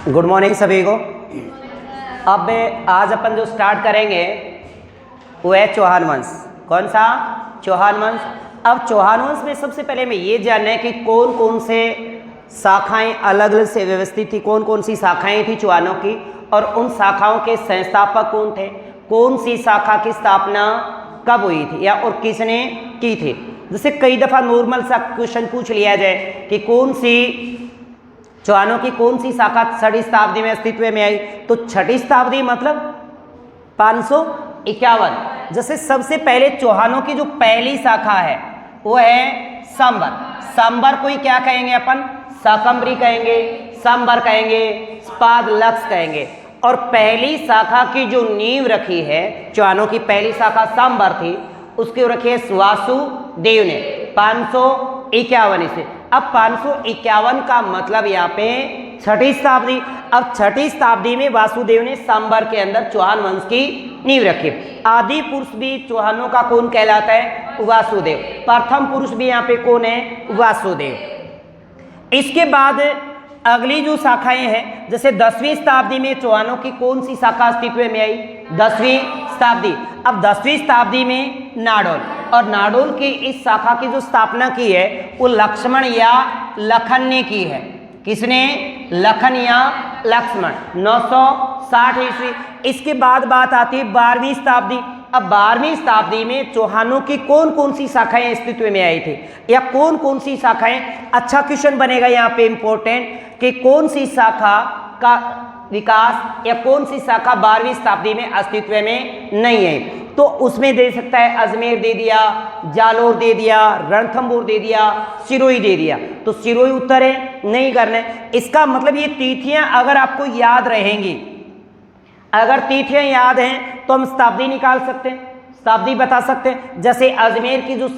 Good morning सभी को। अब आज अपन जो स्टार्ट करेंगे वो है चौहान वंश। कौन सा? चौहान वंश। अब चौहान वंश में सबसे पहले हमें ये जानना है कि कौन कौन से शाखाएं अलग अलग से व्यवस्थित थी, कौन कौन सी शाखाएं थी चौहानों की, और उन शाखाओं के संस्थापक कौन थे, कौन सी शाखा की स्थापना कब हुई थी या और किसने की थी। जैसे कई दफ़ा नॉर्मल सा क्वेश्चन पूछ लिया जाए कि कौन सी चौहानों की कौन सी शाखा 6वीं शताब्दी में अस्तित्व में आई, तो 6वीं शताब्दी मतलब 551। जैसे सबसे पहले चौहानों की जो पहली शाखा है वो है सांबर। सांबर को ही क्या कहेंगे अपन? शाकंभरी कहेंगे, सांबर कहेंगे, स्पादलक्स कहेंगे। और पहली शाखा की जो नींव रखी है, चौहानों की पहली शाखा सांबर थी, उसकी रखी है वासुदेव ने 551 ईस्वी। अब 551 का मतलब यहाँ पे 6वीं शताब्दी। अब 6वीं शताब्दी में वासुदेव ने सांबर के अंदर चौहान वंश की नींव रखी। आदि पुरुष भी चौहानों का कौन कहलाता है? वासुदेव। प्रथम पुरुष भी यहाँ पे कौन है? वासुदेव। इसके बाद अगली जो शाखाएं हैं, जैसे 10वीं शताब्दी में चौहानों की कौन सी शाखा अस्तित्व में आई? 10वीं शताब्दी। अब 10वीं शताब्दी में नाडोल, और नाडोल की इस शाखा की जो स्थापना की है वो लक्ष्मण या लखन ने की है। किसने? लखन या लक्ष्मण, 960 ईस्वी। इसके बाद बात आती है 12वीं शताब्दी। अब 12वीं शताब्दी में चौहानों की कौन कौन सी शाखाएं अस्तित्व में आई थी या कौन कौन सी शाखाएं? अच्छा क्वेश्चन बनेगा यहाँ पे इंपॉर्टेंट कि कौन सी शाखा का विकास या कौन सी शाखा 12वीं शताब्दी में अस्तित्व में नहीं है। तो उसमें दे सकता है अजमेर दे दिया, जालोर दे दिया, रणथंभौर दे दिया, सिरोही दे दिया। तो सिरोही उत्तर है, नहीं करना है। इसका मतलब ये तिथियां अगर आपको याद रहेंगी, अगर तिथियां याद हैं तो हम शताब्दी निकाल सकते हैं, शताब्दी बता सकते हैं। जैसे अजमेर की जो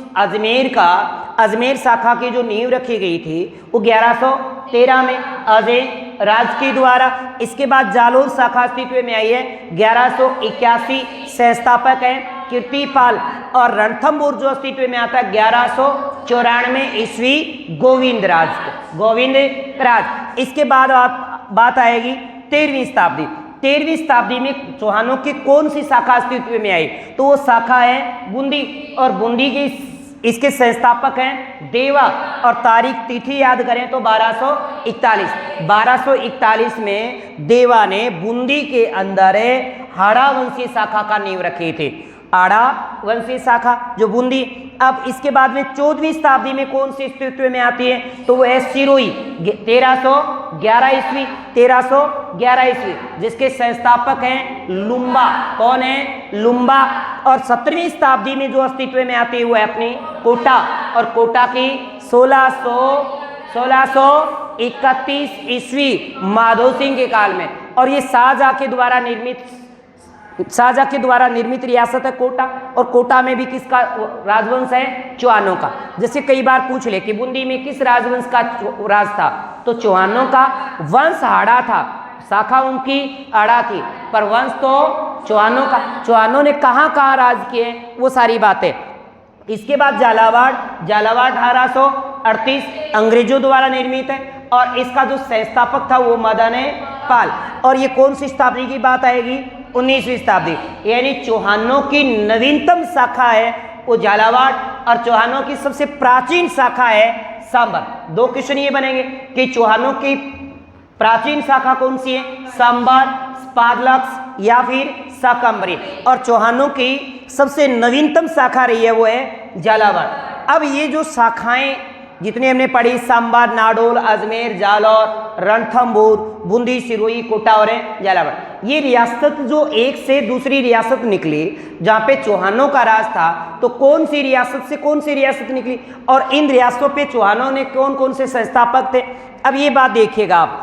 अजमेर शाखा की जो नींव रखी गई थी वो 1113 में अजय राज के द्वारा। इसके बाद जालोर शाखा अस्तित्व में आई है 1181, संस्थापक है कीर्तिपाल। और रणथंभौर जो अस्तित्व में आता है 1194 ईस्वी गोविंद राज। इसके बाद बात आएगी 13वीं शताब्दी। 13वीं शताब्दी में चौहानों की कौन सी शाखा अस्तित्व में आई? तो वो शाखा है बूंदी, और बूंदी की इसके संस्थापक हैं देवा। और तारीख तिथि याद करें तो 1241 में देवा ने बूंदी के अंदर हाड़ा वंशीय शाखा का नींव रखी थी, आड़ा वंशीय शाखा जो बूंदी। अब इसके बाद में 14वीं शताब्दी में कौन सी अस्तित्व में आती है? तो वो है सिरोही, 1311 ईस्वी, जिसके संस्थापक हैं लुम्बा। कौन है? लुम्बा। और 17वीं शताब्दी में जो अस्तित्व में आती है वो है अपनी कोटा, और कोटा की 1631 ईस्वी माधो सिंह के काल में। और ये शाहजहां के द्वारा निर्मित रियासत है कोटा, और कोटा में भी किसका राजवंश है? चौहानों का। जैसे कई बार पूछ ले कि बूंदी में किस राजवंश का राज था, तो चौहानों का वंश हाड़ा था, शाखा उनकी आड़ा थी, पर वंश तो चौहानों का। चौहानों ने कहाँ कहाँ राज किए वो सारी बातें। इसके बाद झालावाड़ 1838 अंग्रेजों द्वारा निर्मित है, और इसका जो संस्थापक था वो मदन पाल। और ये कौन सी शताब्दी की बात आएगी? 19वीं शताब्दी। यानी चौहानों की नवीनतम शाखा है वो झालावाड़, और चौहानों की सबसे प्राचीन शाखा है सांबर। दो क्वेश्चन ये बनेंगे कि चौहानों की प्राचीन शाखा कौन सी है? सांबर, स्पादलक्स या फिर शाकंभरी। और चौहानों की सबसे नवीनतम शाखा रही है वो है झालावाड़। अब ये जो शाखाएं जितने हमने पढ़ी, सांबर, नाडोल, अजमेर, जालौर, रणथंभौर, बूंदी, सिरोही, कोटा और झालावाड़, ये रियासत जो एक से दूसरी रियासत निकली जहाँ पे चौहानों का राज था, तो कौन सी रियासत से कौन सी रियासत निकली, और इन रियासतों पे चौहानों ने कौन कौन से संस्थापक थे। अब ये बात देखिएगा आप।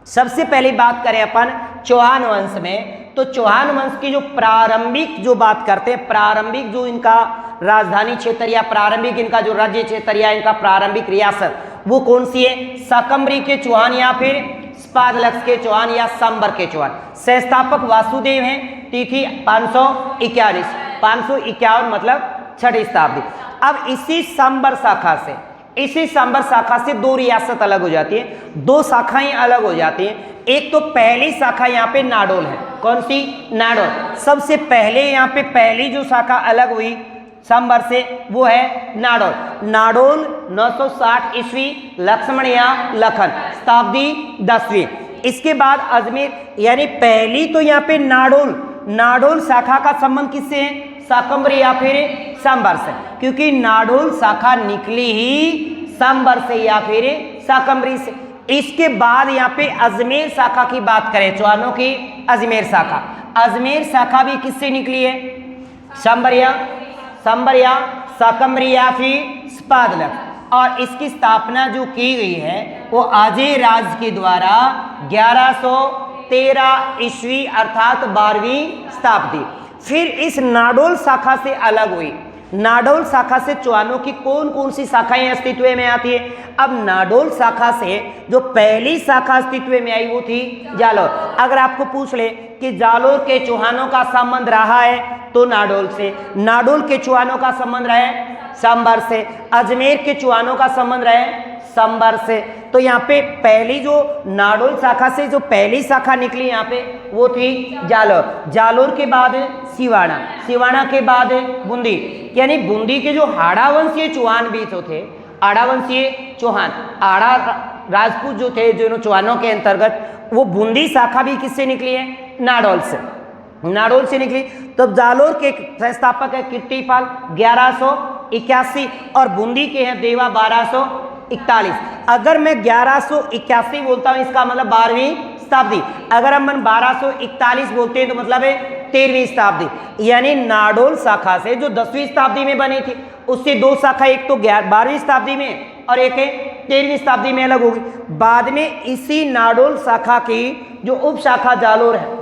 सबसे पहले बात करें अपन चौहान वंश में, तो चौहान वंश की जो प्रारंभिक जो बात करते हैं, प्रारंभिक जो इनका राजधानी क्षेत्र या प्रारंभिक इनका जो राज्य क्षेत्र या इनका प्रारंभिक रियासत वो कौन सी है? शाकंभरी के चौहान या फिर स्पादलक्स के चौहान या सांबर के चौहान। संस्थापक वासुदेव हैं, तिथि 551 मतलब 6वीं शताब्दी। अब इसी सांबर शाखा से इसी सांबर शाखा से दो रियासत अलग हो जाती है, दो शाखाएं अलग हो जाती हैं। एक तो पहली शाखा यहाँ पे नाडोल है। कौन सी? नाडोल। सबसे पहले यहाँ पे पहली जो शाखा अलग हुई सांबर से वो है नाडोल। नाडोल 960 ईस्वी, लक्ष्मण या लखन, शताब्दी 10वीं। इसके बाद अजमेर, यानी पहली तो यहाँ पे नाडोल शाखा का संबंध किससे है? शाकंभरी या फिर सांबर से, क्योंकि नाडोल शाखा निकली ही सांबर से या फिर शाकंभरी से। इसके बाद यहाँ पे अजमेर शाखा की बात करें, चौहानों की अजमेर शाखा। अजमेर शाखा भी किससे निकली है? सांबर या शाकंभरी या फिर स्पादलक। और इसकी स्थापना जो की गई है वो अजय राज के द्वारा 1113 ईस्वी अर्थात 12वीं शताब्दी। फिर इस नाडोल शाखा से अलग हुई। नाडोल शाखा से चौहानों की कौन कौन सी शाखाएं अस्तित्व में आती है? अब नाडोल शाखा से जो पहली शाखा अस्तित्व में आई वो थी जालोर। अगर आपको पूछ ले कि जालोर के चौहानों का संबंध रहा है तो नाडोल से, नाडोल के चौहानों का संबंध रहा है सांबर से, अजमेर के चौहानों का संबंध रहा है सांबर से। तो यहाँ पे पहली जो नाडोल शाखा से जो पहली शाखा निकली यहाँ पे वो थी जालोर। जालोर के बाद सिवाना, सिवाना के बाद बूंदी, यानी बूंदी के जो हाड़ा वंशीय चौहान भी तो थे, आड़ा वंशीय चौहान, आड़ा राजपूत जो थे जो चौहानों के अंतर्गत, वो बूंदी शाखा भी किससे निकली है? नाडोल से, नाडोल से निकली। तो जालोर के संस्थापक है कीर्तिपाल 1181 और बूंदी के हैं देवा 1241। अगर मैं 1181 बोलता हूं इसका मतलब 12वीं शताब्दी, अगर हम 1241 बोलते हैं तो मतलब है 13वीं शताब्दी। यानी नाडोल शाखा से जो 10वीं शताब्दी में बनी थी उससे दो शाखा, एक तो 12वीं शताब्दी में और एक है 13वीं शताब्दी में अलग होगी। बाद में इसी नाडोल शाखा की जो उप शाखा जालोर है,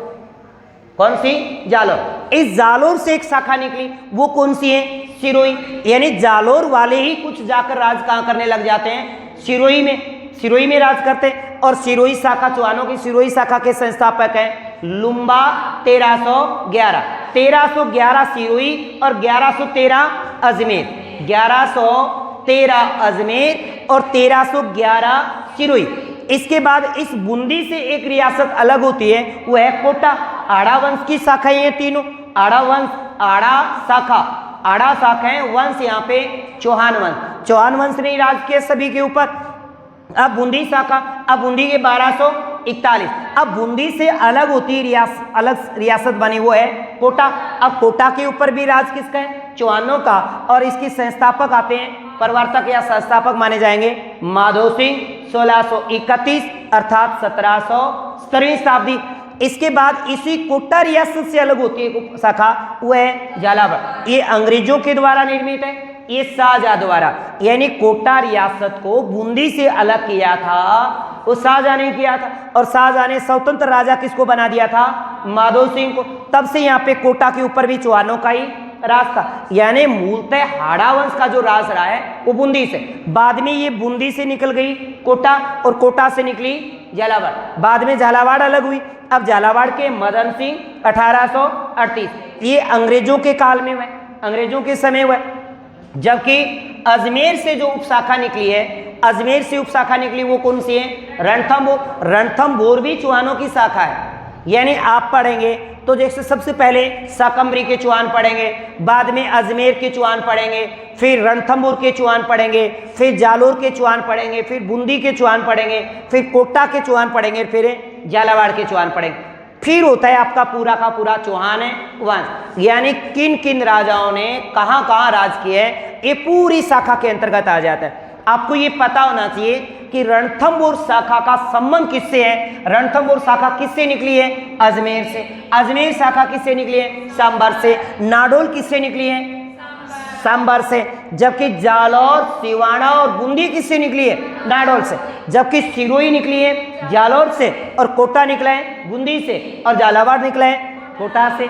कौन सी? जालोर। इस जालोर से एक शाखा निकली, वो कौन सी है? सिरोही। यानी जालोर वाले ही कुछ जाकर राज कहाँ करने लग जाते हैं? सिरोही में, सिरोही में राज करते हैं। और सिरोही शाखा, चौहानों की सिरोही शाखा के संस्थापक हैं लुम्बा 1311 सिरोही और 1113 अजमेर, 1113 अजमेर और 1311 सिरोही। इसके बाद इस बूंदी से एक रियासत अलग होती है, वो है कोटा। आड़ा वंश की शाखाएं हैं तीनों, आड़ा वंश, आड़ा शाखाएं, वंश यहाँ पे चौहान वंश। चौहान वंश ने राज किया सभी के ऊपर। अब बूंदी शाखा, अब बूंदी के 1241, अब बूंदी से अलग होती अलग रियासत बनी, वो है कोटा। अब कोटा के ऊपर भी राज किसका है? चौहानों का। और इसके संस्थापक आते हैं, प्रवर्तक या संस्थापक माने जाएंगे माधो सिंह 1631 अर्थात 1717वीं शताब्दी। इसके बाद इसी कोटा रियासत से अलग होती है शाखा, वो है झालावाड़। ये अंग्रेजों के द्वारा निर्मित है, ये शाहजहां द्वारा। यानी कोटा रियासत को बूंदी से अलग किया था वो शाहजहां ने किया था। और शाहजहां ने स्वतंत्र राजा किसको बना दिया था? माधो सिंह को। तब से यहाँ पे कोटा के ऊपर भी चौहानों का ही राज था। यानी मूलतः हाड़ा वंश का जो राज रहा है वो बूंदी से, बाद में ये बूंदी से निकल गई कोटा और कोटा से निकली झालावाड़, बाद में झालावाड़ अलग हुई। अब झालावाड़ के मदन सिंह 1838, ये अंग्रेजों के काल में हुआ, अंग्रेजों के समय हुआ। जबकि अजमेर से जो उपशाखा निकली है, अजमेर से उपशाखा निकली वो कौन सी है? रणथंभौर। रणथंभौर भी चौहानों की शाखा है। यानी आप पढ़ेंगे तो जैसे सबसे पहले शाकंभरी के चौहान पढ़ेंगे, बाद में अजमेर के चौहान पढ़ेंगे, फिर रणथंभौर के चौहान पढ़ेंगे, फिर जालोर के चौहान पढ़ेंगे, फिर बूंदी के चौहान पढ़ेंगे, फिर कोटा के चौहान पढ़ेंगे, फिर झालावाड़ के चौहान पढ़ेंगे। फिर होता है आपका पूरा का पूरा चौहान है वंश। यानी किन किन राजाओं ने कहाँ कहाँ राज किया है ये पूरी शाखा के अंतर्गत आ जाता है। आपको ये पता होना चाहिए कि रणथंभौर शाखा का संबंध किससे है? रणथंभौर शाखा किससे निकली है? अजमेर से। अजमेर शाखा किससे निकली है? सांबर से। नाडोल किससे निकली है? सांबर से। जबकि जालोर, सिवाना और बूंदी किससे निकली है? नाडोल से। जबकि सिरोही निकली है जालोर से और कोटा निकला है बूंदी से और झालावाड़ निकला है कोटा से।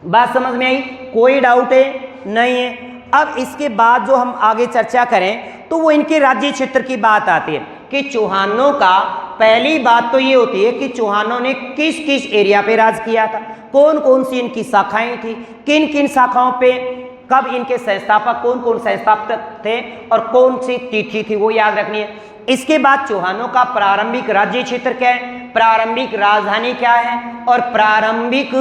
बात समझ में आई? कोई डाउट है? नहीं है। अब इसके बाद जो हम आगे चर्चा करें तो वो इनके राज्य क्षेत्र की बात आती है कि चौहानों का, पहली बात तो ये होती है कि चौहानों ने किस किस एरिया पे राज किया था, कौन कौन सी इनकी शाखाएं थी, किन किन शाखाओं पे कब इनके संस्थापक, कौन कौन संस्थापक थे और कौन सी तिथि थी, वो याद रखनी है। इसके बाद चौहानों का प्रारंभिक राज्य क्षेत्र क्या है, प्रारंभिक राजधानी क्या है, और प्रारंभिक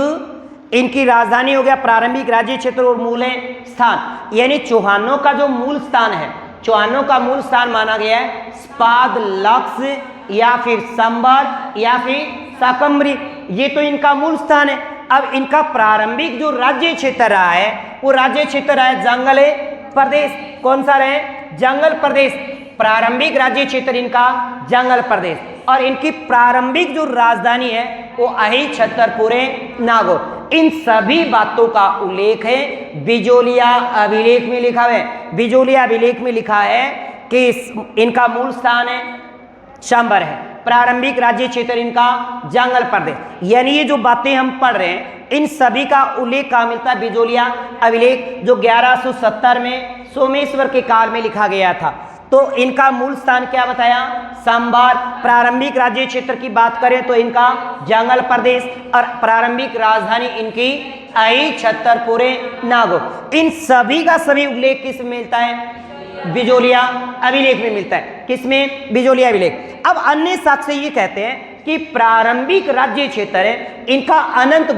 इनकी राजधानी हो गया, प्रारंभिक राज्य क्षेत्र और मूल स्थान। यानी चौहानों का जो मूल स्थान है, चौहानों का मूल स्थान माना गया है स्पाद, लक्स या फिर संबर या फिर शाकंभरी, ये तो इनका मूल स्थान है। अब इनका प्रारंभिक जो राज्य क्षेत्र रहा है वो राज्य क्षेत्र रहा है जंगल प्रदेश। कौन सा रहे, जंगल प्रदेश। प्रारंभिक राज्य क्षेत्र इनका जंगल प्रदेश, और इनकी प्रारंभिक जो राजधानी है वो अहि छतरपुर नागौर। इन सभी बातों का उल्लेख है बिजोलिया अभिलेख में लिखा है। बिजोलिया अभिलेख में लिखा है कि इनका मूल स्थान है शंबर है, प्रारंभिक राज्य क्षेत्र इनका जंगल प्रदेश। यानी ये जो बातें हम पढ़ रहे हैं इन सभी का उल्लेख कहाँ मिलता है, बिजोलिया अभिलेख, जो 1170 में सोमेश्वर के काल में लिखा गया था। तो इनका मूल स्थान क्या बताया, संभार। प्रारंभिक राज्य क्षेत्र की बात करें तो इनका जंगल प्रदेश, और प्रारंभिक राजधानी इनकी अहि छतरपुर नागौर। इन सभी का सभी उल्लेख किस में मिलता है, बिजोलिया अभिलेख में मिलता है। किसमें, बिजोलिया अभिलेख। अब अन्य साक्ष्य ये कहते हैं कि प्रारंभिक राज्य क्षेत्र है इनका अनंत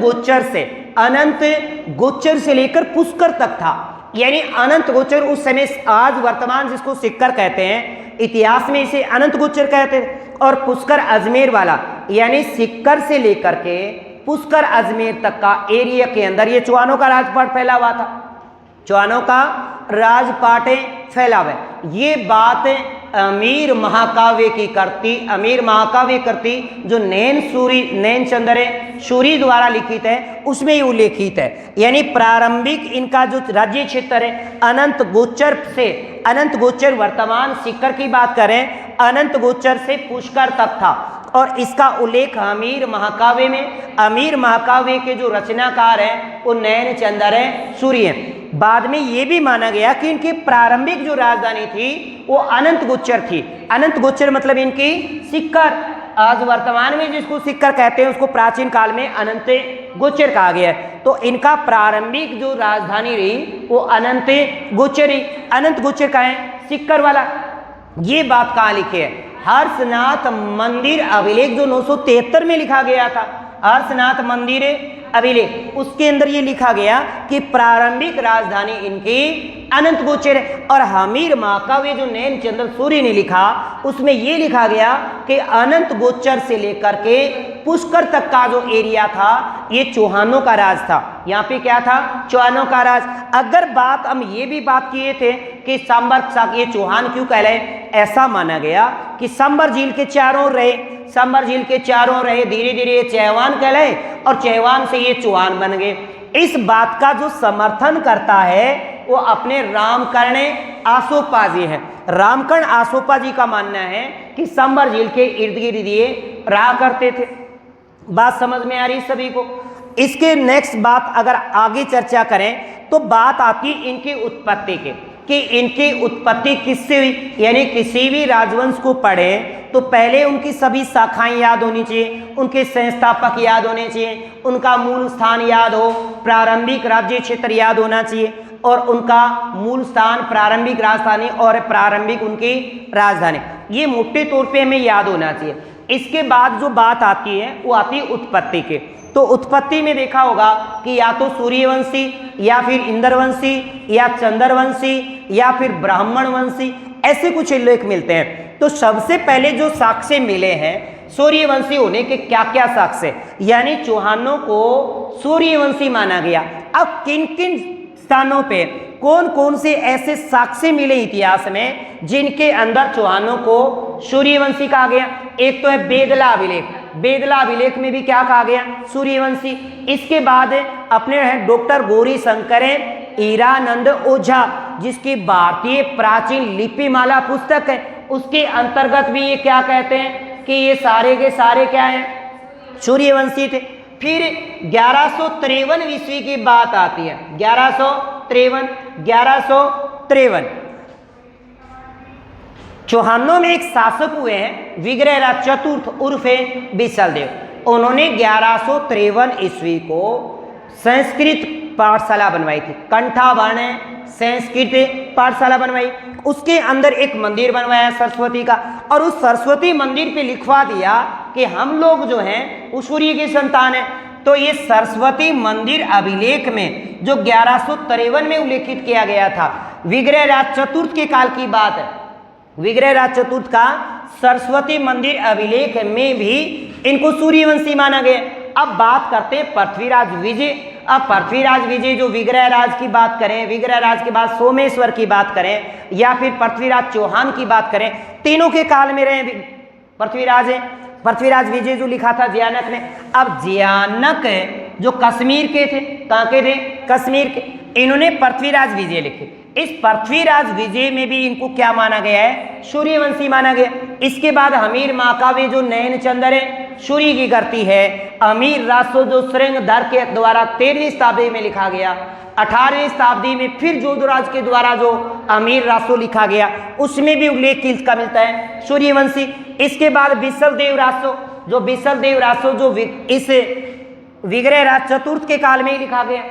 गोचर से लेकर पुष्कर तक था। यानी अनंत गोचर उस समय, आज वर्तमान जिसको सिक्कर कहते हैं, इतिहास में इसे अनंत गोचर कहते हैं, और पुष्कर अजमेर वाला, यानी सिक्कर से लेकर के पुष्कर अजमेर तक का एरिया के अंदर ये चौहानों का राजपाट फैला हुआ था। चौहानों का राजपाट फैला हुआ है। ये बात अमीर महाकाव्य की करती, अमीर महाकाव्य करती जो नैन चंद्र सूरी द्वारा लिखित है उसमें ये उल्लेखित है। यानी प्रारंभिक इनका जो राज्य क्षेत्र है अनंत गोचर वर्तमान सिक्कर की बात करें, अनंत गोचर से पुष्कर तक था, और इसका उल्लेख अमीर महाकाव्य के जो रचनाकार हैं वो नैन चंद्र सूरी हैं। बाद में ये भी माना गया कि इनकी प्रारंभिक जो राजधानी थी वो अनंत गोचर थी। अनंत गोचर मतलब इनकी सिक्कर, आज वर्तमान में जिसको सिक्कर कहते हैं उसको प्राचीन काल में अनंत गोचर कहा गया है। तो इनका प्रारंभिक जो राजधानी रही वो अनंत गोचर रही। अनंत गोचर का है, सिक्कर वाला। ये बात कहाँ लिखी है, हर्षनाथ मंदिर अभिलेख जो 973 में लिखा गया था, हर्षनाथ मंदिर अभिलेख, उसके अंदर ये लिखा गया कि प्रारंभिक राजधानी इनकी अनंत गोचर है। और हमीर महाकाव्य जो नैन चंद्र सूरी ने लिखा उसमें ये लिखा गया कि अनंत गोचर से लेकर के पुष्कर तक का जो एरिया था ये चौहानों का राज था। यहाँ पे क्या था, चौहानों का राज। अगर बात हम ये भी बात किए थे कि सांबर ये चौहान क्यों कहलाए, ऐसा माना गया कि सांबर झील के चारों रहे, धीरे धीरे ये चौहान कहलाए और चौहान से ये चौहान बन गए। इस बात का जो समर्थन करता है वो अपने रामकर्ण आसोपा जी है। रामकर्ण आसोपा जी का मानना है कि सांबर झील के इर्द गिर्द ये रहा करते थे। बात समझ में आ रही सभी को। इसके नेक्स्ट बात अगर आगे चर्चा करें तो बात आती इनकी उत्पत्ति के, कि इनकी उत्पत्ति किससे हुई। यानी किसी भी राजवंश को पढ़े तो पहले उनकी सभी शाखाएं याद होनी चाहिए, उनके संस्थापक याद होने चाहिए, उनका मूल स्थान याद हो, प्रारंभिक राज्य क्षेत्र याद होना चाहिए, और उनका मूल स्थान, प्रारंभिक राजधानी और प्रारंभिक उनकी राजधानी, ये मोटे तौर पे हमें याद होना चाहिए। इसके बाद जो बात आती है वो आती है उत्पत्ति के। तो उत्पत्ति में देखा होगा कि या तो सूर्यवंशी या फिर इंद्रवंशी या चंद्रवंशी या फिर ब्राह्मण वंशी, ऐसे कुछ उल्लेख मिलते हैं। तो सबसे पहले जो साक्ष्य मिले हैं सूर्यवंशी होने के, क्या क्या साक्ष्य, यानी चौहानों को सूर्यवंशी माना गया। अब किन किन स्थानों पे कौन कौन से ऐसे साक्ष्य मिले इतिहास में जिनके अंदर चौहानों को सूर्यवंशी कहा गया। एक तो है बेदला अभिलेख, बेदला अभिलेख में भी क्या कहा गया, सूर्यवंशी। इसके बाद अपने हैं डॉक्टर गौरी शंकर हीरानंद ओझा, जिसकी भारतीय प्राचीन लिपिमाला पुस्तक है, उसके अंतर्गत भी ये क्या कहते हैं कि ये सारे के सारे क्या हैं, सूर्यवंशी थे। फिर 1153 ईस्वी की बात आती है, 1153 चौहानों में एक शासक हुए हैं विग्रहराज चतुर्थ उर्फे बिसल देव। उन्होंने 1153 ईस्वी को संस्कृत पाठशाला बनवाई थी, कंठावर्ण संस्कृत पाठशाला बनवाई। उसके अंदर एक मंदिर बनवाया सरस्वती का, और उस सरस्वती मंदिर पे लिखवा दिया कि हम लोग जो हैं वो सूर्य की संतान है। तो ये सरस्वती मंदिर अभिलेख में जो 1153 में उल्लेखित किया गया था, विग्रहराज चतुर्थ के काल की बात है, विग्रहराज चतुर्थ का सरस्वती मंदिर अभिलेख में भी इनको सूर्यवंशी माना गया। अब बात करते हैं पृथ्वीराज विजय। अब पृथ्वीराज विजय जो विग्रहराज की बात करें, विग्रहराज के बाद सोमेश्वर की बात करें, या फिर पृथ्वीराज चौहान की बात करें, तीनों के काल में रहे पृथ्वीराज है। पृथ्वीराज विजय जो लिखा था जियानक ने। अब जियानक जो कश्मीर के थे, कहाँ के थे? कश्मीर के। इन्होंने पृथ्वीराज विजय लिखे। इस पृथ्वीराज विजय में भी इनको क्या माना गया है? सूर्यवंशी माना गया। इसके बाद हमीर माकावे जो नयन चंद्र है, सूर्य की करती है। अमीर रासो जो श्रृंगधर के द्वारा 13वीं शताब्दी में लिखा गया। 18वीं शताब्दी में फिर जोधराज के द्वारा जो अमीर रासो लिखा गया, उसमें भी उल्लेख किसका मिलता है? सूर्यवंशी। इसके बाद बिसलदेव रासो, जो बिसलदेव रासो जो इस विग्रहराज चतुर्थ के काल में ही लिखा गया।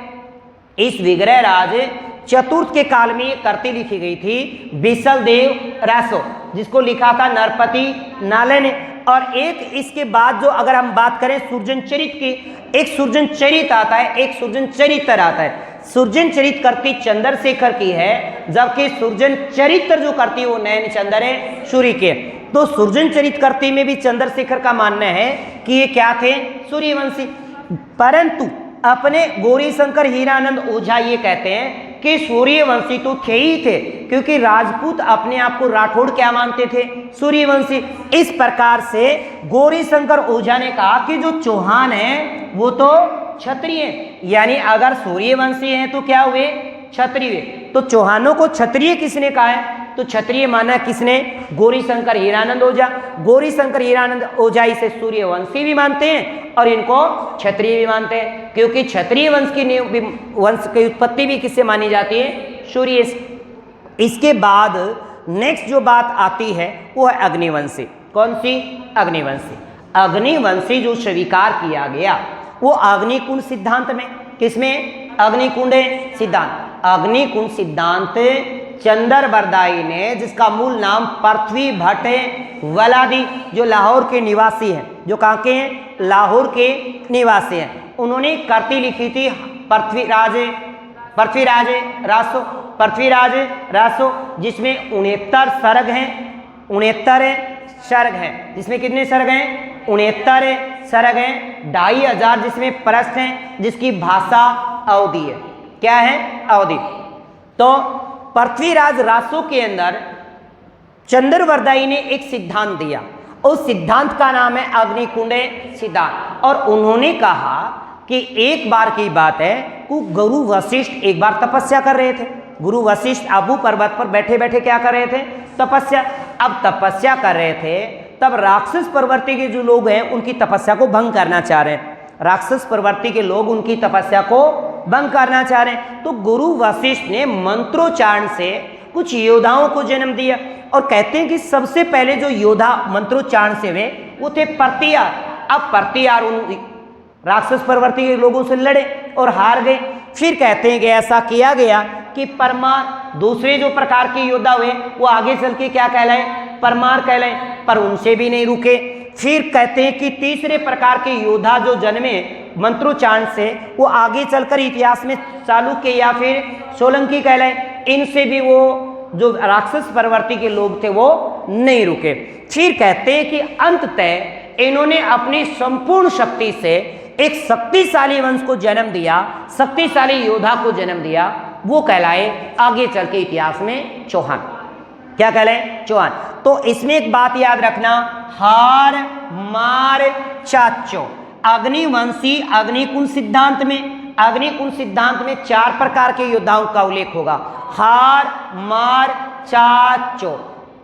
इस विग्रहराज चतुर्थ के काल में ये कृति लिखी गई थी, बिसलदेव रासो, जिसको लिखा था नरपति नाले ने। और एक इसके बाद जो अगर हम बात करें सुरजन चरित की, एक सुरजन चरित आता है, एक सुरजन चरित्र आता है। सुरजन चरित कृति चंद्रशेखर की है, जबकि सुरजन चरित्र जो करती है वो नयन चंद्र है, सूर्य के। तो सुरजन चरित कृति में भी चंद्रशेखर का मानना है कि ये क्या थे? सूर्यवंशी। परंतु अपने गौरीशंकर हीरानंद ओझा ये कहते हैं कि सूर्यवंशी तो थे ही थे, क्योंकि राजपूत अपने आप को राठौड़ क्या मानते थे? सूर्यवंशी। इस प्रकार से गौरीशंकर ओझा ने कहा कि जो चौहान है वो तो क्षत्रिय है, यानी अगर सूर्यवंशी हैं तो क्या हुए? क्षत्रिय। तो चौहानों को क्षत्रिय किसने कहा है? तो क्षत्रिय माना किसने? गौरीशंकर हीरानंद ओझा। गौरीशंकर हीरानंद ओझा इसे सूर्यवंशी भी मानते हैं और इनको क्षत्रिय भी मानते हैं, क्योंकि क्षत्रिय वंश की उत्पत्ति भी किससे मानी जाती है? सूर्य से। इसके बाद नेक्स्ट जो बात आती है वो है अग्निवंशी। कौन सी? अग्निवंशी। अग्निवंशी जो स्वीकार किया गया वो अग्निकुंड सिद्धांत में। किसमें? अग्निकुंड सिद्धांत। अग्निकुंड सिद्धांत चंदर बरदाई ने, जिसका मूल नाम पृथ्वी भट्ट वलादी, जो लाहौर के निवासी हैं, जो कहाँ के हैं? लाहौर के निवासी हैं, उन्होंने कृति लिखी थी पृथ्वीराज रासो, जिसमें 69 सर्ग हैं। 69 सर्ग हैं, जिसमें कितने सर्ग हैं? 69 सर्ग हैं। 2500 जिसमें प्रश्न हैं, जिसकी भाषा अवधि है। क्या है? अवधि। तो पृथ्वीराज रासो के अंदर चंद्रवरदाई ने एक सिद्धांत दिया, उस सिद्धांत का नाम है अग्निकुंड सिद्धांत। और उन्होंने कहा कि एक बार की बात है कि गुरु वशिष्ठ एक बार तपस्या कर रहे थे। गुरु वशिष्ठ आबू पर्वत पर बैठे बैठे क्या कर रहे थे? तपस्या। अब तपस्या कर रहे थे, तब राक्षस प्रवृत्ति के जो लोग हैं उनकी तपस्या को भंग करना चाह रहे हैं। राक्षस प्रवृत्ति के लोग उनकी तपस्या को भंग करना चाह रहे हैं। तो गुरु वशिष्ठ ने मंत्रोच्चारण से कुछ योद्धाओं को जन्म दिया, और कहते हैं कि सबसे पहले जो योद्धा मंत्रोच्चारण से हुए वो थे पर्तियार। अब पर्तियार उन राक्षस प्रवृत्ति के लोगों से लड़े और हार गए। फिर कहते हैं कि ऐसा किया गया कि परमार, दूसरे जो प्रकार के योद्धा हुए वो आगे चल के क्या कहलाए? परमार कहलाए, पर उनसे भी नहीं रुके। फिर कहते हैं कि तीसरे प्रकार के योद्धा जो जन्मे मंत्रोच्चारण से, वो आगे चलकर इतिहास में चालुक्य या फिर सोलंकी कहलाए। इनसे भी वो जो राक्षस प्रवृत्ति के लोग थे वो नहीं रुके। फिर कहते हैं कि अंततः इन्होंने अपनी संपूर्ण शक्ति से एक शक्तिशाली वंश को जन्म दिया, शक्तिशाली योद्धा को जन्म दिया। वो कहलाए आगे चल के इतिहास में चौहान। क्या कहलाए? चौहान। तो इसमें एक बात याद रखना, हार मार चाचो। अग्निवंशी अग्निकुंड सिद्धांत में, अग्निकुंड सिद्धांत में 4 प्रकार के योद्धाओं का उल्लेख होगा। हार मार चाचो।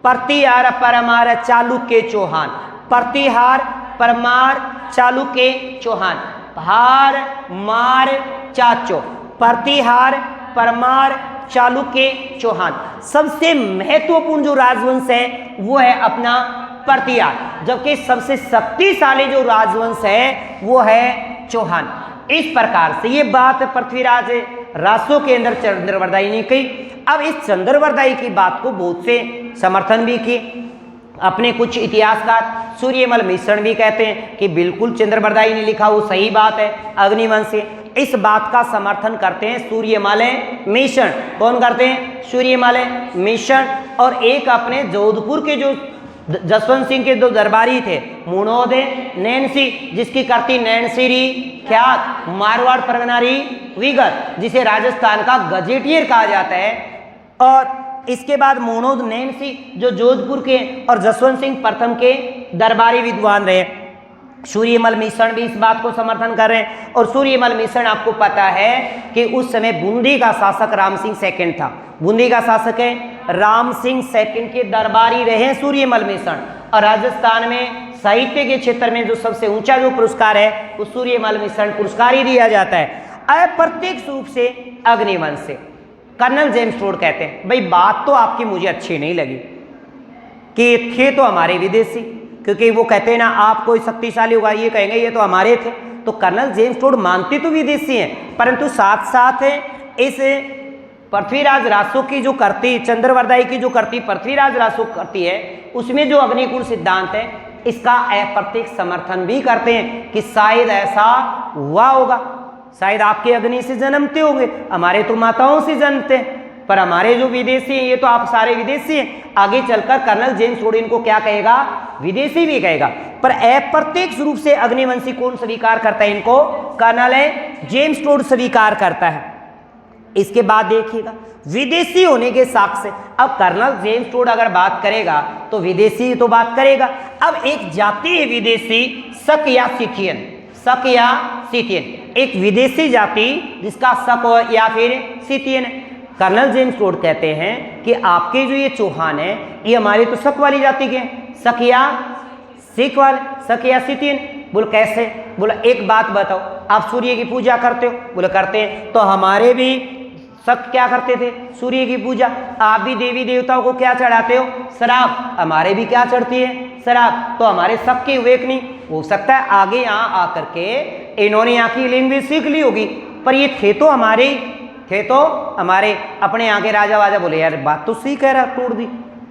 प्रतिहार परमार चालुक्य चौहान। प्रतिहार परमार चालुक्य चौहान। हार मार चाचो। प्रतिहार परमार चालुक्य चौहान। सबसे महत्वपूर्ण जो राजवंश है वो है अपना प्रतिहार, जबकि सबसे शक्तिशाली जो राजवंश है वो है चौहान। इस प्रकार से ये बात पृथ्वीराज रासो के अंदर चंद्रवरदायी ने कही। अब इस चंद्रवरदायी की बात को बहुत से समर्थन भी किए। अपने कुछ इतिहासकार सूर्यमल मिश्रण भी कहते हैं कि बिल्कुल चंद्रवरदायी ने लिखा वो सही बात है अग्निवंश से। इस बात का समर्थन करते हैं सूर्यमल मिश्रण। कौन करते हैं? सूर्यमल मिश्रण। और एक अपने जोधपुर के जो जसवंत सिंह के जो दरबारी थे मुनोद नैनसी, जिसकी करती नैनसिरी ख्यात मारवाड़ परगनारी विगत, जिसे राजस्थान का गजेटियर कहा जाता है। और इसके बाद मोनोद नैनसी जो जोधपुर के और जसवंत सिंह प्रथम के दरबारी विद्वान रहे। सूर्यमल मिश्रण भी इस बात को समर्थन कर रहे हैं। और सूर्यमल मिश्रण आपको पता है कि उस समय बूंदी का शासक राम सिंह सेकंड था। बूंदी का शासक है राम सिंह सेकंड के दरबारी रहे सूर्यमल मिश्रण। और राजस्थान में साहित्य के क्षेत्र में जो सबसे ऊंचा जो पुरस्कार है वो सूर्यमल मिश्रण पुरस्कार ही दिया जाता है अप्रत्यक्ष रूप से अग्निवंश से। कर्नल जेम्स टोड कहते हैं, भाई बात तो आपकी मुझे अच्छी नहीं लगी कि थे तो हमारे विदेशी, क्योंकि वो कहते हैं ना आप कोई शक्तिशाली होगा ये कहेंगे ये तो हमारे थे। तो कर्नल जेम्स टोड मानते तो विदेशी हैं, परंतु साथ साथ इस पृथ्वीराज रासो की जो करती चंद्रवरदायी की जो करती पृथ्वीराज रासो करती है उसमें जो अग्निकुल सिद्धांत है इसका अप्रत्यक्ष समर्थन भी करते हैं कि शायद ऐसा हुआ होगा। शायद आपके अग्नि से जन्मते होंगे, हमारे तो माताओं से जन्मते हैं, पर हमारे जो विदेशी हैं ये तो आप सारे विदेशी हैं। आगे चलकर कर्नल जेम्स टोड इनको क्या कहेगा? विदेशी भी कहेगा। पर अप्रत्यक्ष रूप से अग्निवंशी कौन स्वीकार करता है इनको? कर्नल जेम्स टोड स्वीकार करता है। इसके बाद देखिएगा विदेशी होने के साक्ष्य। अब कर्नल जेम्स टोड अगर बात करेगा तो विदेशी तो बात करेगा। अब एक जाति है विदेशी शक या सिथियन, शक या सिथियन, एक विदेशी जाति जिसका शक या फिर सिथियन है। कर्नल जेम्स टोड कहते हैं कि आपके जो ये चौहान है ये हमारे तो शक वाली जाति के हैं, शक या सिख वाले, शक या सिथियन। बोल कैसे? बोला एक बात बताओ, आप सूर्य की पूजा करते हो? बोले करते हैं। तो हमारे भी शक क्या करते थे? सूर्य की पूजा। आप भी देवी देवताओं को क्या चढ़ाते हो? शराब। हमारे भी क्या चढ़ती है? शराब। तो हमारे शक की विवेक नहीं हो सकता है आगे यहाँ आकर के इन्होंने यहाँ की लैंग्वेज सीख ली होगी, पर ये थे तो हमारे अपने यहाँ के राजा वाजा। बोले यार बात तो सही कह रहा है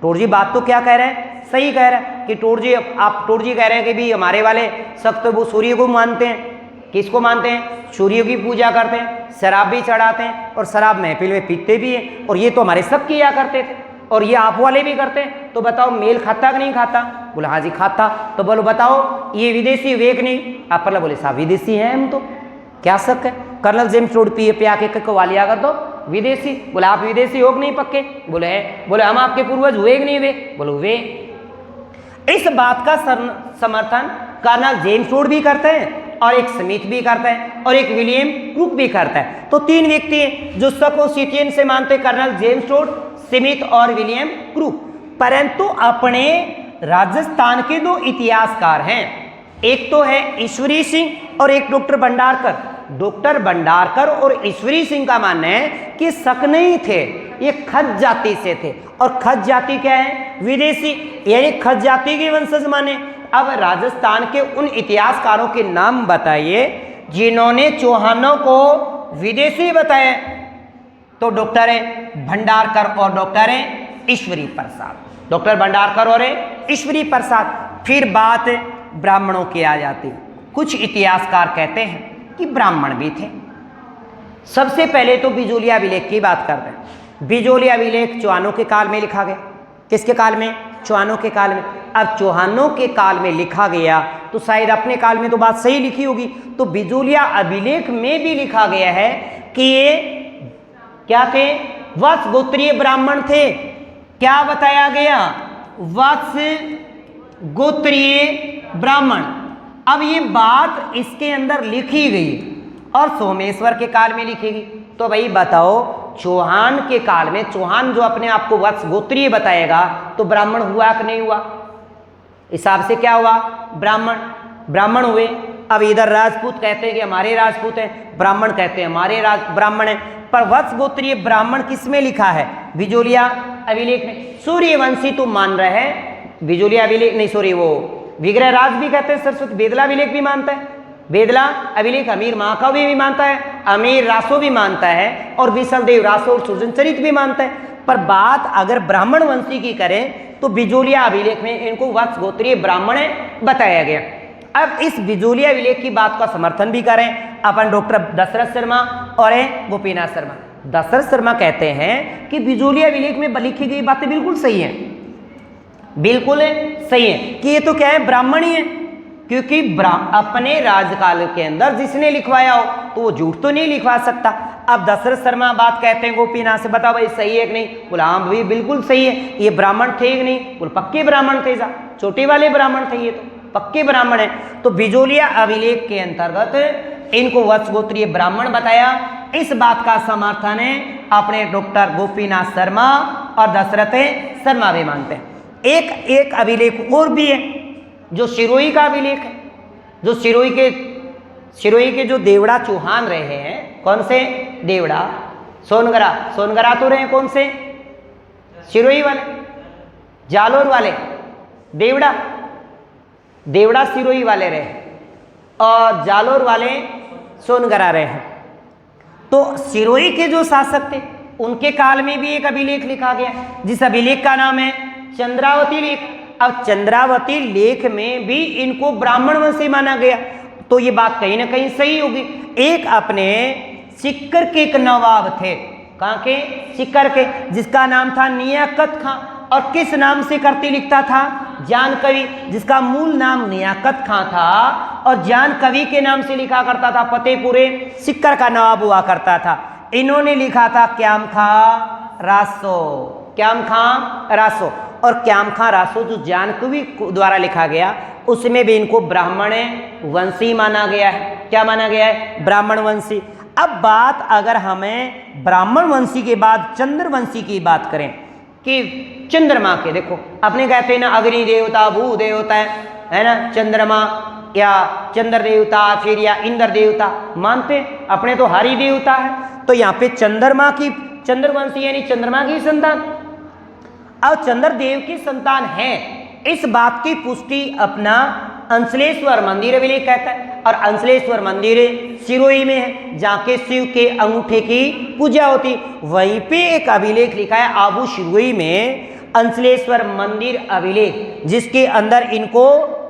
टोड जी बात तो क्या कह रहे हैं? सही कह रहा है कि टोड जी कह रहे हैं कि भी हमारे वाले शक तो वो सूर्य को मानते हैं। किसको मानते हैं? सूर्य की पूजा करते हैं, शराब भी चढ़ाते हैं और शराब महफिल में पीते भी हैं। और ये तो हमारे सब किया करते थे और ये आप वाले भी करते हैं। तो बताओ मेल खाता कि नहीं खाता? बोला हाँ जी खाता। तो बोलो बताओ ये विदेशी विवेक नहीं? आप पहले बोले साहब विदेशी हैं हम तो, क्या शक है? कर्नल जेम्स टोड पे आके कवालिया कर दो विदेशी। बोले आप विदेशी हो नहीं पक्के? बोले है। बोले हम आपके पूर्वज हुए कि नहीं हुए? बोलो हुए। इस बात का समर्थन कर्नल जेम्स टोड भी करते हैं और एक स्मिथ भी करता है और एक विलियम क्रूक भी करता है। तो तीन व्यक्ति हैं जो शक और सिथियन से मानते, कर्नल जेम्स टोड, स्मिथ और विलियम क्रूक। परंतु अपने राजस्थान के दो इतिहासकार हैं, एक तो है ईश्वरी सिंह और एक डॉक्टर भंडारकर। डॉक्टर भंडारकर और ईश्वरी सिंह का मानना है कि शक नहीं थे, ये खज जाति से थे। और खज जाति क्या है? विदेशी, यानी खज जाति के वंशज माने। अब राजस्थान के उन इतिहासकारों के नाम बताइए जिन्होंने चौहानों को विदेशी बताया। तो डॉक्टर भंडारकर और डॉक्टर ईश्वरी प्रसाद। डॉक्टर भंडारकर और ईश्वरी प्रसाद। फिर बात ब्राह्मणों की आ जाती। कुछ इतिहासकार कहते हैं कि ब्राह्मण भी थे। सबसे पहले तो बिजोलिया अभिलेख की बात करते हैं। बिजोलिया अभिलेख चौहानों के काल में लिखा गया। किसके काल में? चौहानों के काल में। अब चौहानों के काल में लिखा गया तो शायद अपने काल में तो बात सही लिखी होगी। तो बिजोलिया अभिलेख में भी लिखा गया है कि ये क्या थे? वत्स गोत्रीय ब्राह्मण थे। क्या बताया गया? वत्स गोत्रीय ब्राह्मण। अब ये बात इसके अंदर लिखी गई और सोमेश्वर के काल में लिखी गई। तो भाई बताओ चौहान के काल में, चौहान जो अपने आप को वत्स गोत्रीय बताएगा तो ब्राह्मण हुआ कि नहीं हुआ? हिसाब से क्या हुआ? ब्राह्मण हुए। अब इधर राजपूत कहते हैं कि हमारे राजपूत हैं, ब्राह्मण कहते हैं हमारे ब्राह्मण हैं। पर वत्स गोत्रीय ब्राह्मण किसमें लिखा है? बिजोलिया अभिलेख में। सूर्यवंशी तो मान रहे हैं, बिजोलिया अभिलेख नहीं, सॉरी वो विग्रहराज भी कहते हैं, सरस्वती बेदला अभिलेख भी मानता है। बेदला अभिलेख अमीर महाकाव्य भी मानता है, अमीर रासो भी मानता है, और विसलदेव रासो और सुजनचरित भी मानता है। पर बात अगर ब्राह्मण वंशी की करें तो बिजोलिया अभिलेख में इनको वत्स गोत्रीय ब्राह्मण बताया गया। अब इस बिजोलिया अभिलेख की बात का समर्थन भी करें अपन डॉक्टर दशरथ शर्मा और गोपीनाथ शर्मा। दशरथ शर्मा कहते हैं कि बिजोलिया अभिलेख में लिखी गई बातें बिल्कुल सही हैं, बिल्कुल सही है कि ये तो क्या है, ब्राह्मण ही है, क्योंकि अपने राजकाल के अंदर जिसने लिखवाया हो तो वो झूठ तो नहीं लिखवा सकता। अब दशरथ शर्मा बात कहते हैं गोपीनाथ से, बताओ भाई सही है कि नहीं? बोला हाँ भाई बिल्कुल सही है, ये ब्राह्मण थे कि नहीं? बोल पक्के ब्राह्मण थे, जा छोटे वाले ब्राह्मण थे, ये तो पक्के ब्राह्मण है। तो बिजोलिया अभिलेख के अंतर्गत इनको वत्स गोत्रीय ब्राह्मण बताया। इस बात का समर्थन है अपने डॉक्टर गोपीनाथ शर्मा और दशरथ शर्मा भी मानते हैं। एक अभिलेख और भी है जो सिरोही का अभिलेख है, जो सिरोही के जो देवड़ा चौहान रहे हैं, कौन से देवड़ा? सोनगरा तो रहे कौन से? सिरोही वाले, जालोर वाले, देवड़ा सिरोही वाले रहे और जालोर वाले सोनगरा रहे हैं। तो सिरोही के जो शासक थे उनके काल में भी एक अभिलेख लिखा गया, जिस अभिलेख का नाम है चंद्रावती लेख। अब चंद्रावती लेख में भी इनको ब्राह्मण वंशी माना गया, तो ये बात कहीं ना कहीं सही होगी। एक अपने सिक्कर के एक नवाब थे, कहाँ के? सिक्कर के, जिसका नाम था नियाकत खां, और किस नाम से करती लिखता था? जान कवि, जिसका मूल नाम नियाकत खां था और जान कवि के नाम से लिखा करता था। फतेहपुरे सिक्कर का नवाब हुआ करता था। इन्होंने लिखा था क्याम खां रासो, क्याम खां रासो, और क्याम खां रासो जो जान कवि द्वारा लिखा गया उसमें भी इनको ब्राह्मण वंशी माना गया है। क्या माना गया है? ब्राह्मण वंशी। अब बात अगर हमें ब्राह्मण वंशी के बाद चंद्रवंशी की बात करें कि चंद्रमा के, देखो अपने कहते हैं ना अग्नि देवता, भू देवता है ना, चंद्रमा या चंद्र देवता फिर या इंद्र देवता मानते, अपने तो हरि देवता है। तो यहाँ पे चंद्रमा की चंद्रवंशी यानी चंद्रमा की संतान, अब चंद्रदेव की संतान है, इस बात की पुष्टि अपना अंचलेश्वर मंदिर अभिलेख कहता है। और अंचलेश्वर मंदिर सिरोही में है, जहाँ के शिव के अंगूठे की पूजा होती। वहीं पे एक अभिलेख लिखा है आबू सिरोही में अंचलेश्वर मंदिर अभिलेख, जिसके अंदर इनको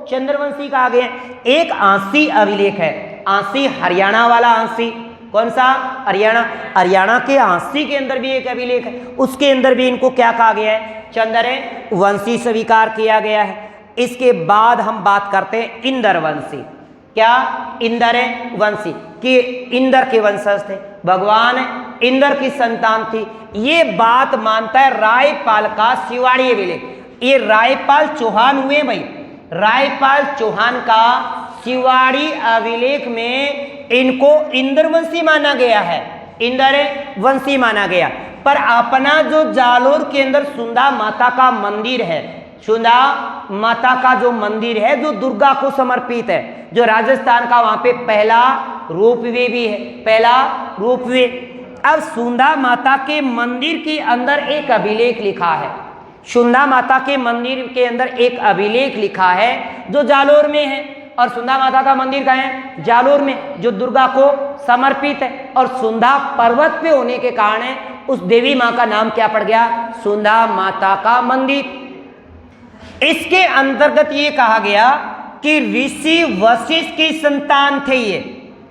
चंद्रवंशी कहा गया। एक आंसी अभिलेख है, आंसी हरियाणा वाला आंसी, कौन सा? हरियाणा के आंसी के अंदर भी एक अभिलेख है, उसके अंदर भी इनको क्या कहा गया है? चंद्रवंशी स्वीकार किया गया है। इसके बाद हम बात करते हैं इंद्रवंशी। क्या? इंद्रवंशी कि इंद्र के वंशज थे, भगवान इंद्र की संतान थी। ये बात मानता है रायपाल का शिवाड़ी अभिलेख। ये रायपाल चौहान हुए भाई, रायपाल चौहान का शिवाड़ी अभिलेख में इनको इंद्रवंशी माना गया है, इंद्रवंशी माना गया। पर अपना जो जालोर के अंदर सुंदा माता का मंदिर है, सुंदा माता का जो मंदिर है जो दुर्गा को समर्पित है, जो राजस्थान का वहां पे पहला रोपवे भी है, पहला रोपवे। अब सुंदा माता के मंदिर के अंदर एक अभिलेख लिखा है, सुंदा माता के मंदिर के अंदर एक अभिलेख लिखा है जो जालोर में है। और सुंदा माता का मंदिर कहाँ है? जालोर में, जो दुर्गा को समर्पित है। और सुंदा पर्वत पे होने के कारण उस देवी माँ का नाम क्या पड़ गया? सुंदा माता का मंदिर। इसके अंतर्गत ये कहा गया कि ऋषि वशिष्ठ की संतान थे ये।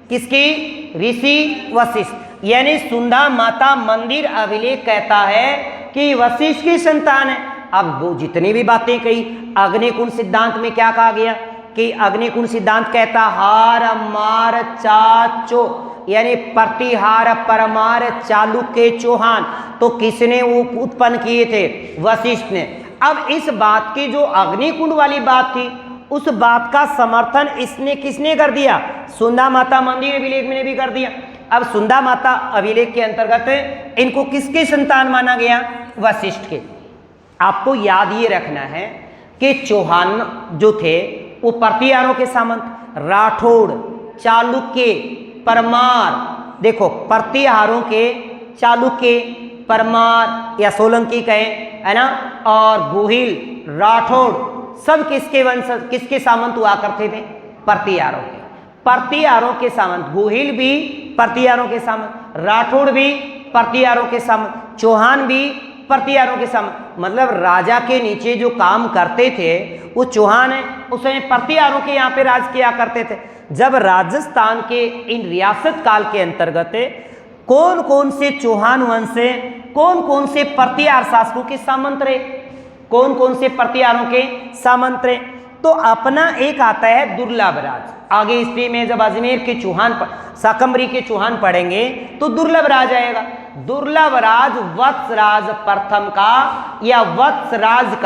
किसकी? ऋषि वशिष्ठ। यानी सुंदा माता मंदिर अभिलेख कहता है कि वशिष्ठ की संतान है। अब वो जितनी भी बातें कही, अग्निकुंड सिद्धांत में क्या कहा गया कि अग्निकुंड सिद्धांत कहता हार मार चाचो, यानी प्रतिहार परमार चालुक्य चौहान। तो किसने वो उत्पन्न किए थे? वशिष्ठ ने। अब इस बात की जो अग्निकुंड वाली बात थी, उस बात का समर्थन इसने किसने कर दिया? सुंदा माता मंदिर अभिलेख में भी कर दिया। अब सुंदा माता अभिलेख के अंतर्गत इनको किसके संतान माना गया? वशिष्ठ के। आपको याद ये रखना है कि चौहान जो थे वो प्रतिहारों के सामंत, राठौड़, चालुक्य, परमार। देखो प्रतिहारों के चालुक्य, परमार या सोलंकी कहें, है ना, और गोहिल, राठौड़, सब किसके वंश, किसके सामंत हुआ करते थे? प्रतिहारों के। प्रतिहारों के सामंत, गोहिल भी प्रतिहारों के सामंत, राठौड़ भी प्रतिहारों के सामंत, चौहान भी प्रतिहारों के सामंत। मतलब राजा के नीचे जो काम करते थे वो चौहान है, उसमें प्रतिहारों के यहाँ पे राज किया करते थे। जब राजस्थान के इन रियासत काल के अंतर्गत कौन कौन से चौहान वंश से कौन कौन से प्रतिहार शासकों के सामंत रहे, कौन कौन से प्रतिहारों के सामंत रहे, तो अपना एक आता है दुर्लभ राज। आगे हिस्ट्री में जब अजमेर के चौहान शाकंभरी के चौहान पढ़ेंगे तो दुर्लभ राज आएगा। दुर्लभ राज वत्सराज प्रथम का या वत्सराज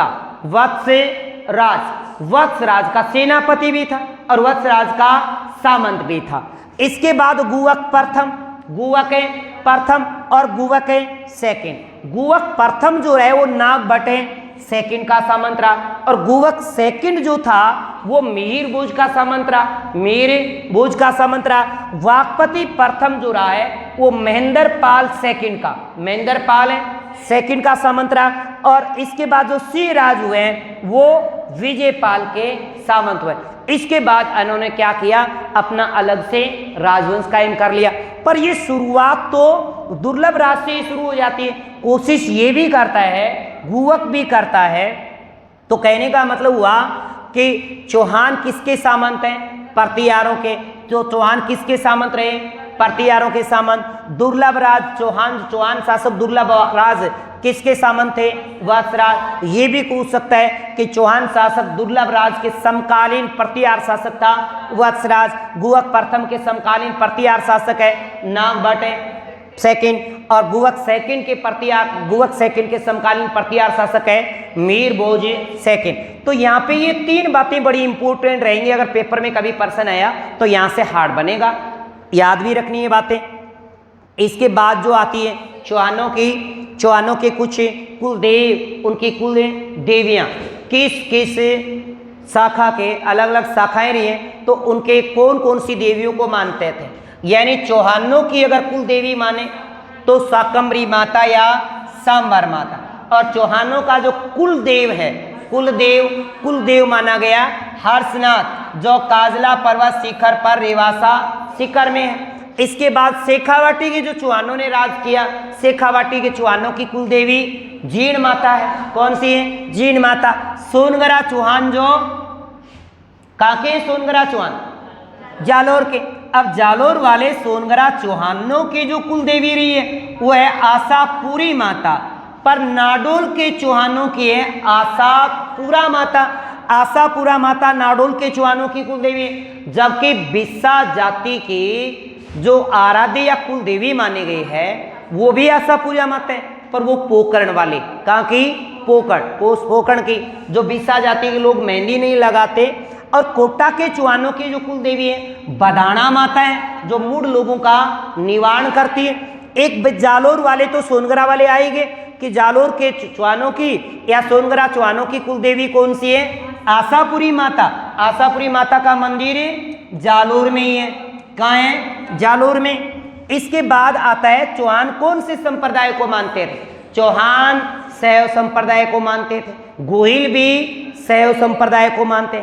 का सेनापति भी था और वत्सराज का सामंत भी था। इसके बाद गुवक प्रथम और गुवक सेकंड। गुवक प्रथम जो है वो नाग बटे सेकंड का सामंत रहा और गुवक सेकंड जो था वो मिहिर भोज का सामंत रहा। वाकपति प्रथम जो रहा है वो महेंद्र पाल सेकंड का सामंत रहा और इसके बाद जो सिंह राज हुए हैं वो विजयपाल के सामंत हुए। इसके बाद इन्होंने क्या किया, अपना अलग से राजवंश कायम कर लिया। पर ये शुरुआत तो दुर्लभ राज से ही शुरू हो जाती है। कोशिश ये भी करता है, गुवक भी करता है। तो कहने का मतलब हुआ कि चौहान किसके सामंत हैं, प्रतिहारों के। तो चौहान किसके सामंत रहे, प्रतिहारों के सामंत। दुर्लभ राज चौहान शासक दुर्लभ राज किसके सामंत थे, वत्सराज। ये भी पूछ सकता है कि चौहान शासक दुर्लभ राज के समकालीन प्रतिहार शासक था वत्सराज। गुवक प्रथम के समकालीन प्रतिहार शासक है नागभट्ट सेकंड और गुवक सेकंड के समकालीन प्रतिहार शासक है मीर भोज सेकंड। तो यहाँ पे ये तीन बातें बड़ी इंपॉर्टेंट रहेंगी। अगर पेपर में कभी प्रश्न आया तो यहाँ से हार्ड बनेगा, याद भी रखनी है बातें। इसके बाद जो आती है चौहानों के कुछ कुलदेव, उनकी कुल देवियाँ किस किस शाखा के अलग अलग शाखाएं रही हैं, तो उनके कौन कौन सी देवियों को मानते थे। यानी चौहानों की अगर कुल देवी माने तो शाकंभरी माता या सांबर माता, और चौहानों का जो कुल देव है कुलदेव माना गया हर्षनाथ, जो काजला पर्वत शिखर पर रेवासा शिखर में है। इसके बाद शेखावाटी के जो चौहानों ने राज किया, शेखावाटी के चौहानों की कुल देवी जीण माता है। कौन सी है, जीण माता। सोनगरा चौहान जो काके सोनगरा चौहान जालोर के। अब जालोर वाले सोनगरा चौहानों की जो कुल देवी रही है वो है आशापुरी माता, पर नाडोल के चौहानों की है आशापुरा माता नाडोल के चौहानों की कुल देवी है। जबकि बिस्सा जाति की जो आराध्य या कुल देवी मानी गई है वो भी आशापुरा माता है, पर वो पोकरण वाले, कहाँ की, पोकरण की। जो बिस्सा जाति के लोग मेहंदी नहीं लगाते। और कोटा के चौहानों की जो कुल देवी है बदाना माता है, जो मूढ़ लोगों का निवारण करती है। एक जालोर वाले तो सोनगरा वाले आएंगे कि जालोर के चौहानों की या सोनगरा चौहानों की कुल देवी कौन सी है, आशापुरी माता का मंदिर जालोर में ही है। कहाँ है, जालोर में। इसके बाद आता है चौहान कौन से संप्रदाय को मानते थे। चौहान शैव संप्रदाय को मानते थे, गोहिल भी शैव संप्रदाय को मानते।